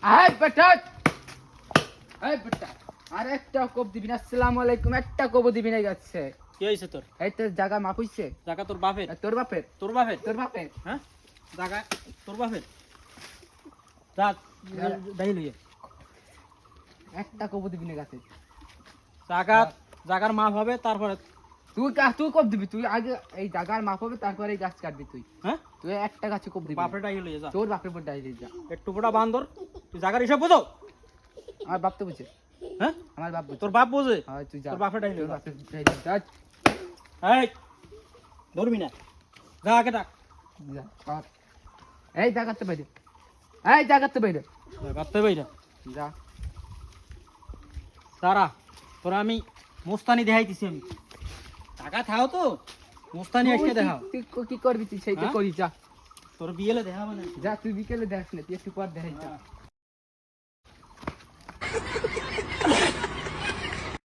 আয় বেটা, আয় বেটা, আর একটা কোপ দিবি না। আসসালামু আলাইকুম, একটা কোপ দিবি না যাচ্ছে। কি হইছে তোর? এই তোর জায়গা মাপ হইছে? জায়গা তোর বাপের? তোর বাপের? তোর বাপের? তোর বাপের? হ্যাঁ, জায়গা তোর বাপের। যা দাই লইয়া একটা কোপ দিবি না গাছে। জায়গা, জায়গার মাপ হবে তারপরে। তুই কোপ দিবি, তুই আগে এই জায়গার মাপ হবে তারপরে এই গাছ কাটবি তুই। হ্যাঁ, তুই একটা গাছে কোপ দিবি। বাপের ডাই লইয়া যা। তোর বাপের উপর ডাইরে যা। একটু ফোটা বান্দর, তুই জায়গার হিসাব বুঝো? আমার বাপ তো বুঝে। হ্যাঁ, আমার বাপ বুঝে। তোর বাপ বুঝে? হয় তুই যা। তোর বাপের ডাই তোর লইয়া বাপের ডাইরে যা। এই ধরবি না, যা আগে ডাক। যা, কর। এই জায়গাতে বাইরে, এই জায়গাতে বাইরে ভাবতে পারি যা। তারা তোরা আমি মোস্তানি দেখাইতেছি। আমি টাকা থাও তো মোস্তানি এসে দেখাও। তুই কি করবি, তুই সেইটা হ্যাঁ? করি যা। তোর বিয়েলে দেখাবো না। যা, তুই বিকেলে দেখ না, তুই একটু পর দেখাই যা।